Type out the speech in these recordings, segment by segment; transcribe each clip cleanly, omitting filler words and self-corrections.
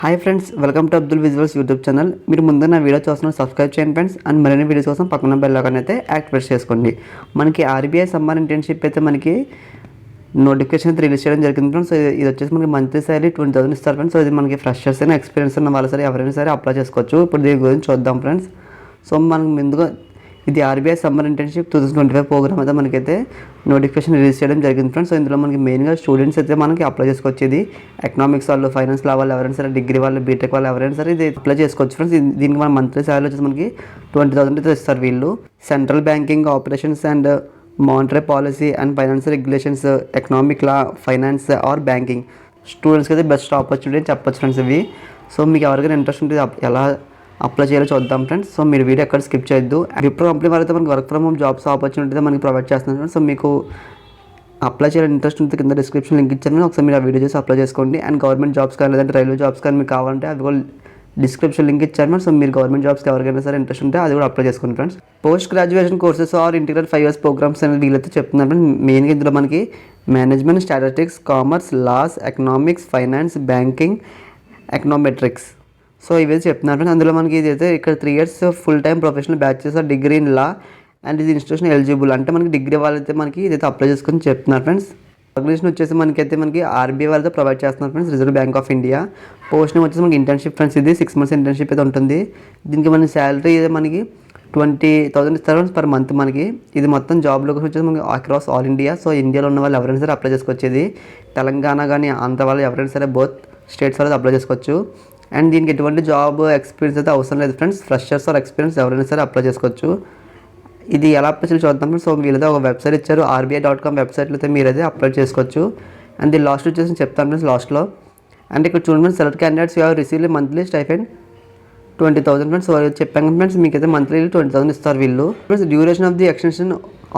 Hi friends, welcome to Abdul visuals YouTube channel. మీరు ముందు నా వీడియో చూస్తున్న సబ్స్క్రైబ్ చేయండి ఫ్రెండ్స్. అండ్ మరిన్ని వీడియోస్ కోసం పక్కన బెల్ ఐకాన్ అయితే యాక్టివేట్ చేసుకోండి. మనకి ఆర్బీఐ సమ్మర్ ఇంటర్న్షిప్ అయితే మనకి నోటిఫికేషన్ అయితే రిలీజ్ చేయడం జరిగింది ఫ్రెండ్స్. సో ఇది వచ్చేసి మనకి మంత్లీ సాలరీ 20,000 ఇస్తారు ఫ్రెండ్స్. సో ఇది మనకి ఫ్రెషర్స్ అయినా ఎక్స్పీరియన్స్ ఉన్న వాళ్ళు సరే ఎవరైనా సరే అప్లై చేసుకోవచ్చు. ఇప్పుడు దీని గురించి చూద్దాం ఫ్రెండ్స్. సో మనకు ముందుగా ఇది ఆర్బీఐ సమ్మర్ ఇంటర్న్షిప్ 2025 ప్రోగ్రామ్ అయితే మనకైతే నోటిఫికేషన్ రిలీజ్ చేయడం జరిగింది ఫ్రెండ్స్. సో ఇందులో మనకి మెయిన్గా స్టూడెంట్స్ అయితే మనకి అప్లై చేసుకోవచ్చు. ఇది ఎకనామిక్స్ వాళ్ళు, ఫైనాన్స్ వాళ్ళు ఎవరైనా సరే, డిగ్రీ వాళ్ళు, బీటెక్ వాళ్ళు ఎవరైనా సరే ఇది అప్లై చేసుకోవచ్చు ఫ్రెండ్స్. దీనికి మన మంత్లీ సాలరీ వచ్చేసి మనకి 20,000 అయితే ఇస్తారు వీళ్ళు. Central banking operations and monetary policy and finance regulations, economic law, finance are banking స్టూడెంట్స్కి అయితే బెస్ట్ ఆపర్చునిటీ అని చెప్పొచ్చు ఫ్రెండ్స్ ఇవి. సో మీకు ఎవరికైనా ఇంట్రెస్ట్ ఉంటే ఎలా అప్లై చేయాలో చూద్దాం ఫ్రెండ్స్. సో మీరు వీడియో ఎక్కడ స్కిప్ చేయొద్దు. విప్రో కంపెనీ వాళ్ళైతే మనకి work from home jobs opportunity అయితే మనకి ప్రొవైడ్ చేస్తున్నారు ఫ్రెండ్స్. సో మీకు అప్లై చేయాలని ఇంట్రెస్ట్ ఉంటే కింద డిస్క్రిప్షన్ లింక్ ఇచ్చాను, ఒకసారి మీరు ఆ వీడియో చేసి అప్లై చేసుకోండి. అండ్ గవర్నమెంట్ జాబ్స్ కానీ లేదంటే రైల్వే జాబ్స్ కానీ మీకు కావాలంటే అది కూడా డిస్క్రిప్షన్ లింక్ ఇచ్చాను ఫ్రెండ్స్. సో మీరు గవర్నమెంట్ జాబ్స్కి ఎవరికైనా సరే ఇంట్రెస్ట్ ఉంటే అది కూడా అప్లై చేసుకోండి friends. Post graduation courses or integrated 5 years programmes అనేది వీళ్ళైతే చెప్తున్నారు ఫ్రెండ్స్. మెయిన్గా ఇందులో మనకి management, statistics, commerce, laws, economics, finance, banking, econometrics, so ఇవి చెప్తున్నారు ఫ్రెండ్స్. అందులో మనకి ఇది అయితే ఇక్కడ 3 years full time professional batches are degree in law and ఇది ఇన్స్టిట్యూషన్ ఎలిజిబుల్ అంటే మనకి డిగ్రీ వాళ్ళైతే మనకి ఇదైతే అప్లై చేసుకొని చెప్తున్నారు ఫ్రెండ్స్. ఆర్గనైజేషన్ వచ్చేసి మనకి ఆర్బీఐ వాళ్ళతో ప్రొవైడ్ చేస్తున్నారు friends, reserve bank of India. Post name వచ్చేసి మనకి ఇంటర్న్షిప్ ఫ్రెండ్స్. ఇది 6 months ఇంటర్న్షిప్ అయితే ఉంటుంది. దీనికి మన శాలరీ అయితే మనకి 20,000 ఇస్తారు పర్ మంత్ మనకి. ఇది మొత్తం జాబ్ లొకేషన్ వచ్చేసి మనకి అక్రాస్ ఆల్ ఇండియా. సో ఇండియాలో ఉన్న వాళ్ళు ఎవరైనా సరే అప్లై చేసుకోవచ్చు. ఇది తెలంగాణ కానీ ఆంధ్ర వాళ్ళు ఎవరైనా సరే బోత్ స్టేట్స్ వాళ్ళు అప్లై చేసుకోవచ్చు. అండ్ దీనికి ఎటువంటి జాబ్ ఎక్స్పీరియన్స్ అయితే అవసరం లేదు ఫ్రెండ్స్. ఫ్రెషర్స్ ఆర్ ఎక్స్పీరియన్స్ ఎవరైనా సరే అప్లై చేసుకోవచ్చు. ఇది ఎలా అప్లై చేయాలి చూద్దాం. సో వీళ్ళతో ఒక వెబ్సైట్ ఇచ్చారు, RBI.com వెబ్సైట్లో అయితే మీరైతే అప్లై చేసుకోవచ్చు. అండ్ దీని లాస్ట్ వచ్చేసి చెప్తాను ఫ్రెండ్స్ లాస్ట్లో. అంటే ఇక్కడ చూడండి, select candidates you have received monthly stipend 20,000 friends. So చెప్పాను ఫ్రెండ్స్, మీకు అయితే మంత్లీ 20,000 ఇస్తారు వీళ్ళు friends. Duration of the extension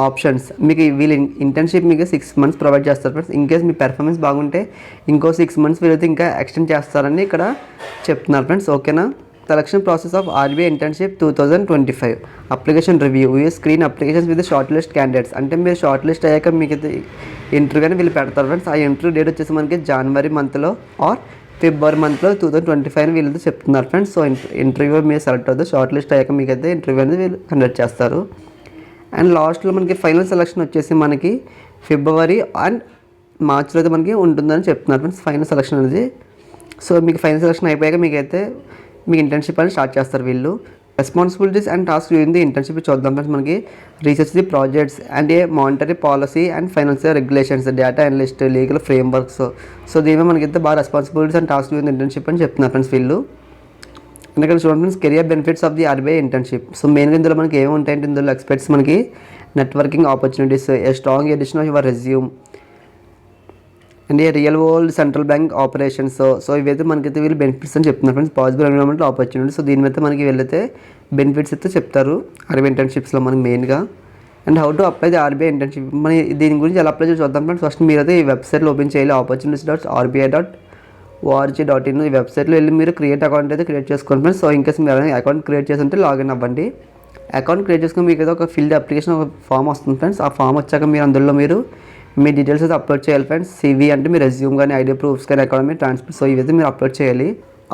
options, మీకు వీళ్ళు ఇంటర్న్షిప్ మీకు 6 months ప్రొవైడ్ చేస్తారు friends. In case me performance బాగుంటే ఇంకో 6 months వీళ్ళైతే ఇంకా ఎక్స్టెండ్ చేస్తారని ఇక్కడ చెప్తున్నారు ఫ్రెండ్స్. ఓకేనా. Selection process of RBI internship 2025 application review, screen applications with short list candidates. అంటే మీరు షార్ట్ లిస్ట్ అయ్యాక మీకు ఇంటర్వ్యూ అని వీళ్ళు పెడతారు ఫ్రెండ్స్. ఆ ఇంటర్వ్యూ డేట్ వచ్చేసి మనకి జనవరి మంత్లో ఆర్ ఫిబ్రవరి మంత్లో 2025 అని వీళ్ళతో చెప్తున్నారు ఫ్రెండ్స్. సో ఇంటర్వ్యూ మీరు సెలెక్ట్ అవుతుంది. షార్ట్ లిస్ట్ అయ్యాక మీకైతే ఇంటర్వ్యూ అనేది వీళ్ళు కండక్ట్ చేస్తారు. అండ్ లాస్ట్లో మనకి ఫైనల్ సెలక్షన్ వచ్చేసి మనకి ఫిబ్రవరి అండ్ మార్చ్లో అయితే మనకి ఉంటుందని చెప్తున్నారు ఫ్రెండ్స్, ఫైనల్ సెలక్షన్ అనేది. సో మీకు ఫైనల్ సెలక్షన్ అయిపోయాక మీకు ఇంటర్న్షిప్ అని స్టార్ట్ చేస్తారు వీళ్ళు. Responsibilities and task during the internship చూద్దాం ఫ్రెండ్స్. మనకి research the projects and monetary policy and financial regulations, data analyst, legal frameworks. So దీని మనకైతే బాగా responsibilities and task during internship అని చెప్తున్నారు ఫ్రెండ్స్ వీళ్ళు. అండ్ ఇక్కడ చూడండి friends, career benefits of the RBI internship. So మెయిన్గా ఇందులో మనకి ఏమి ఉంటాయంటే ఇందులో ఎక్స్పెక్ట్స్ మనకి networking opportunities, a strong edition of your resume and a real world central bank operations. So ఇవైతే మనకైతే వీళ్ళు బెనిఫిట్స్ అని చెప్తున్నారు friends. Possible environment opportunities. So దీని మీద మనకి వీళ్ళైతే బెనిఫిట్స్ అయితే చెప్తారు ఆర్బీఐ ఇంటర్న్షిప్స్లో మనకి మెయిన్గా. And how to apply the RBI internship, మన దీని గురించి ఎలా అప్లై చేసి చూద్దాం ఫ్రెండ్స్. ఫస్ట్ మీరైతే ఈ వెబ్సైట్లో ఓపెన్ చేయాలి, opportunities.rbi.org.in. ఈ వెబ్సైట్లో వెళ్ళి మీరు క్రియేట్ అకౌంట్ అయితే క్రియేట్ చేసుకోండి ఫ్రెండ్స్. సో ఇంకేస్ మీరు అకౌంట్ క్రియేట్ చేసి ఉంటే లాగిన్ అవ్వండి. అకౌంట్ క్రియేట్ చేసుకుని మీకు అయితే ఒక ఫిల్డ్ అప్లికేషన్ ఒక ఫామ్ వస్తుంది ఫ్రెండ్స్. ఆ ఫామ్ వచ్చాక మీరు అందులో మీ డీటెయిల్స్ అయితే అప్లోడ్ చేయాలి ఫ్రెండ్స్. CV అంటే మీ రెజ్యూమ్ కానీ, ఐడి ప్రూఫ్స్ కానీ, అకాడమీ ట్రాన్స్ఫర్. సో ఇవైతే మీరు అప్లోడ్ చేయాలి.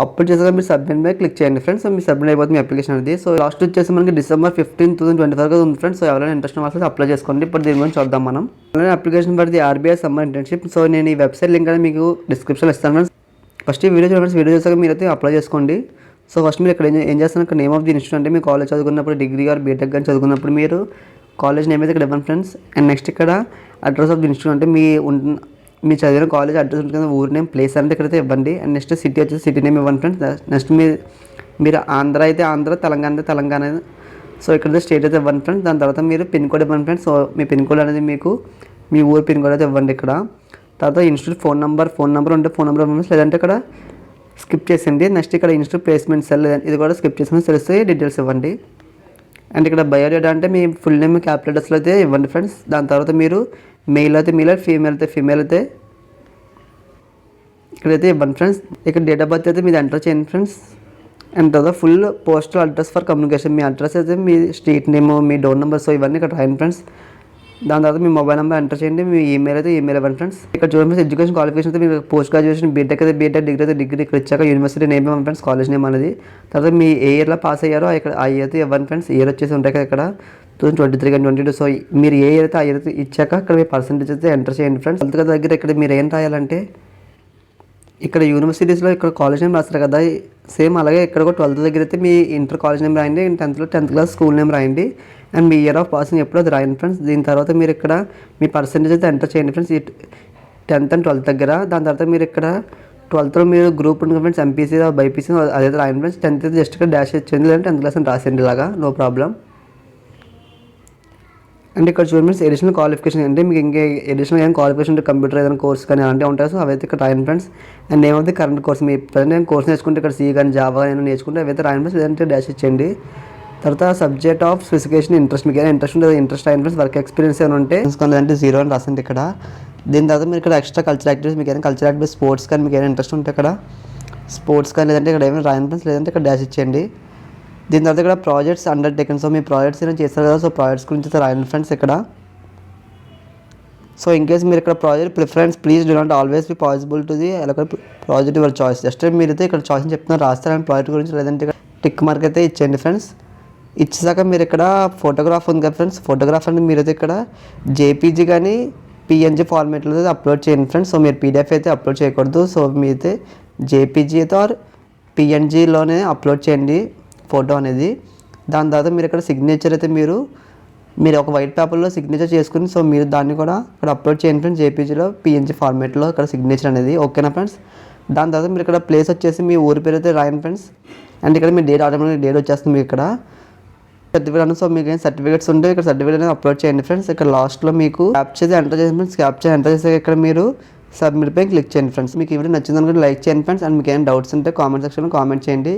అప్లోడ్ చేసాక మీరు సబ్మిట్ మీద క్లిక్ చేయండి ఫ్రెండ్స్. సో మీ సబ్మిట్ అయిపోతుంది మీ అప్లికేషన్ అనేది. సో లాస్ట్ వచ్చేసి మనకి December 15, 2025 ఉంది ఫ్రెండ్స్. సో ఎవరైనా ఇంట్రెస్ట్ వాళ్ళకి అప్లై చేసుకోండి. ఇప్పుడు దీని గురించి చూద్దాం మనం. అలానే application for the RBI summer internship. So నేను ఈ వెబ్సైట్ లింక్ అనేది మీకు డిస్క్రిప్షన్లో ఇస్తాను ఫ్రెండ్స్. ఫస్ట్ ఈ వీడియో చూడండి. వీడియో చూసాక మీరైతే అప్లై చేసుకోండి. సో ఫస్ట్ మీరు ఇక్కడ ఏం చేస్తారు, ఇక్కడ నేమ్ ఆఫ్ ది ఇన్స్టిట్యూట్ అంటే మీ కాలేజ్ చదువుకున్నప్పుడు, డిగ్రీ గారు బీటెక్ కానీ చదువుకున్నప్పుడు మీరు కాలేజ్ నేమ్ అయితే ఇక్కడ ఇవ్వండి ఫ్రెండ్స్. అండ్ నెక్స్ట్ ఇక్కడ అడ్రస్ ఆఫ్ ది ఇన్స్టిట్యూట్ అంటే మీ చదివిన కాలేజ్ అడ్రస్ ఉంటుంది కదా, ఊరి నేమ్, ప్లేస్ అంటే ఇక్కడైతే ఇవ్వండి. అండ్ నెక్స్ట్ సిటీ వచ్చేసి సిటీ నేమ్ ఇవ్వండి ఫ్రెండ్స్. నెక్స్ట్ మీరు ఆంధ్ర అయితే ఆంధ్ర, తెలంగాణ అయితే తెలంగాణ. సో ఇక్కడైతే స్టేట్ అయితే ఇవ్వండి ఫ్రెండ్స్. దాని తర్వాత మీరు పిన్ కోడ్ ఇవ్వండి ఫ్రెండ్స్. సో మీ పిన్ కోడ్ అనేది మీ ఊరు పిన్ కోడ్ అయితే ఇవ్వండి ఇక్కడ. తర్వాత ఇన్స్టిట్యూట్ ఫోన్ నెంబర్ ఉంటే ఫోన్ నెంబర్ ఇవ్వండి, లేదంటే ఇక్కడ స్కిప్ చేసింది. నెక్స్ట్ ఇక్కడ ఇన్స్టిట్యూట్ ప్లేస్మెంట్ సెల్ ఇది కూడా స్కిప్ చేసిన తెలుస్తే డీటెయిల్స్ ఇవ్వండి. అండ్ ఇక్కడ బయోడేటా అంటే మీ ఫుల్ నేమ్ క్యాపిటల్ లెటర్స్లో అయితే ఇవ్వండి ఫ్రెండ్స్. దాని తర్వాత మీరు మెయిల్ అయితే మెయిల్, ఫీమేల్ అయితే ఇక్కడైతే ఇవ్వండి ఫ్రెండ్స్. ఇక్కడ డేట్ ఆఫ్ బర్త్ అయితే మీరు ఎంటర్ చేయండి ఫ్రెండ్స్. అండ్ తర్వాత full postal address for communication, me address అయితే మీ స్ట్రీట్ నేమ్, మీ డోర్ నెంబర్. సో ఇవన్నీ ఇక్కడ రాయండి ఫ్రెండ్స్. దాని తర్వాత మీ మొబైల్ నెంబర్ ఎంటర్ చేయండి, మీ ఈమెయిల్ అయితే ఈమెయిల్ ఇవ్వండి ఫ్రెండ్స్. ఇక్కడ చూడండి ఫ్రెండ్స్, ఎడ్యుకేషన్ క్వాలిఫికేషన్ అయితే మీరు పోస్ట్ గ్రాడ్యుయేషన్ బీటెక్ అయితే బీటెక్, డిగ్రీ అయితే డిగ్రీ, ఇక్కడ ఇచ్చాక యూనివర్సిటీ నేమ్ ఇవ్వండి ఫ్రెండ్స్, కాలేజ్ నేమ్ అనేది. తర్వాత మీ ఏ ఇయర్లో పాస్ అయ్యారో ఇక్కడ ఆ ఇయర్ అయితే ఇవ్వండి ఫ్రెండ్స్. ఇయర్ వచ్చేసి ఉంటాయి కదా ఇక్కడ 2023 కానీ 22. సో మీరు ఏ ఇయర్ అయితే ఆ ఇయర్ అయితే ఇచ్చాక ఇక్కడ మీ పర్సెంటేజ్ అయితే ఎంటర్ చేయండి ఫ్రెండ్స్. అంతగా దగ్గర ఇక్కడ మీరు ఏం రాయాలంటే ఇక్కడ యూనివర్సిటీస్లో ఇక్కడ కాలేజ్ నేమ్ రాస్తారు కదా, సేమ్ అలాగే ఇక్కడ కూడా 12th దగ్గర అయితే మీ ఇంటర్ కాలేజ్ నేమ్ రాయండి, 10th క్లాస్ స్కూల్ నేమ్ రాయండి, and me year of passing ఎప్పుడో అది రాయండి ఫ్రెండ్స్. దీని తర్వాత మీరు ఇక్కడ మీ పర్సెంటేజ్ అయితే ఎంటర్ చేయండి ఫ్రెండ్స్, ఈ 10th అండ్ 12th దగ్గర. దాని తర్వాత మీరు ఇక్కడ 12thలో మీరు గ్రూప్ ఉంటుంది ఫ్రెండ్స్, ఎంపీసీ బైపీసీ అదైతే రాయండి ఫ్రెండ్స్. 10th అయితే జస్ట్ ఇక్కడ డాష్ ఇచ్చింది, లేదంటే 10th క్లాస్ అని రాసేయండి ఇలాగా, నో ప్రాబ్లం. అండ్ ఇక్కడ చూడండి ఫ్రెండ్స్, ఎడిషనల్ క్వాలిఫికేషన్ అంటే మీకు ఇంకా ఎడిషనల్ ఏం క్వాలిఫికేషన్ అంటే కంప్యూటర్ ఏదైనా కోర్స్ కానీ అలాంటివి ఉంటాయి, సో అవైతే ఇక్కడ రాయండి ఫ్రెండ్స్. అండ్ ఏమైతే కరెంట్ కోర్స్ మీ ప్రజెంట్ కోర్స్ నేర్చుకుంటే ఇక్కడ సి కానీ జావా కానీ నేర్చుకుంటే అవైతే రాయండి ఫ్రెండ్స్, లేదంటే డాష్ ఇచ్చేయండి. తర్వాత సబ్జెక్ట్ ఆఫ్ స్పెసిఫికేషన్ ఇంట్రెస్ట్, మీకు ఏదైనా ఇంట్రెస్ట్ ఉంటుంది ఇంట్రెస్ట్ రాయండి ఫ్రెండ్స్. వర్క్ ఎక్స్పీరియన్స్ ఏమైనా ఉంటే అంటే 0 అని రాసండి ఇక్కడ. దీని తర్వాత మీరు ఇక్కడ ఎక్స్ట్రా కల్చర్ యాక్టివిటీస్, మీకు ఏదైనా కల్చర్ యాక్టివిటీస్ స్పోర్ట్స్ కానీ మీకు ఏదైనా ఇంట్రెస్ట్ ఉంటే ఇక్కడ స్పోర్ట్స్ కానీ, లేదంటే ఇక్కడ ఏమైనా రాయండి ఫ్రెండ్స్, లేదంటే ఇక్కడ డాష్ ఇచ్చేయండి. దీని తర్వాత ఇక్కడ ప్రాజెక్ట్స్ అండర్టేకెన్, సో మీ ప్రాజెక్ట్స్ ఏమైనా చేస్తారు కదా, సో ప్రాజెక్ట్స్ గురించి రాయండి ఫ్రెండ్స్ ఇక్కడ. సో ఇన్ కేస్ మీరు ఇక్కడ project preference please do not always be possible to the project your choice, just మీరైతే ఇక్కడ చాయిస్ చెప్తున్నారు రాస్తారని ప్రాజెక్ట్ గురించి, లేదంటే ఇక్కడ టిక్ మార్క్ అయితే ఇచ్చేయండి ఫ్రెండ్స్. ఇచ్చాక మీరు ఇక్కడ ఫోటోగ్రాఫ్ ఉంది కదా ఫ్రెండ్స్, ఫోటోగ్రాఫ్ అంటే మీరైతే ఇక్కడ జేపీజీ కానీ పిఎన్జీ ఫార్మేట్లో అయితే అప్లోడ్ చేయండి ఫ్రెండ్స్. సో మీరు పీడిఎఫ్ అయితే అప్లోడ్ చేయకూడదు, సో మీరైతే జేపీజీ అయితే ఆర్ పిఎన్జీలోనే అప్లోడ్ చేయండి ఫోటో అనేది. దాని తర్వాత మీరు ఇక్కడ సిగ్నేచర్ అయితే మీరు ఒక వైట్ పేపర్లో సిగ్నేచర్ చేసుకుని, సో మీరు దాన్ని కూడా ఇక్కడ అప్లోడ్ చేయండి ఫ్రెండ్స్, జేపీజీలో పిఎన్జీ ఫార్మేట్లో ఇక్కడ సిగ్నేచర్ అనేది, ఓకేనా ఫ్రెండ్స్. దాని తర్వాత మీరు ఇక్కడ ప్లేస్ వచ్చేసి మీ ఊరి పేరు అయితే రాయండి ఫ్రెండ్స్. అండ్ ఇక్కడ మీ డేట్ ఆటోమేటిక్ డేట్ వచ్చేస్తుంది మీకు ఇక్కడ సర్టిఫికేట్. సో మీకు ఏం సర్టిఫికేట్స్ ఉంటే ఇక్కడ సర్టిఫికేట్ అనేది అప్లోడ్ చేయండి ఫ్రెండ్స్. ఇక్కడ లాస్ట్లో మీకు క్యాప్చర్ ఎంటర్ చేయండి ఫ్రెండ్స్, క్యాప్చర్ ఎంటర్ చేసాక ఇక్కడ మీరు సబ్మిట్ పై క్లిక్ చేయండి ఫ్రెండ్స్. మీకు ఈ వీడియో నచ్చిందనుకుంటే లైక్ చేయండి ఫ్రెండ్స్, అండ్ మీకు ఏమైనా డౌట్స్ ఉంటే కామెంట్ సెక్షన్లో కామెంట్ చేయండి.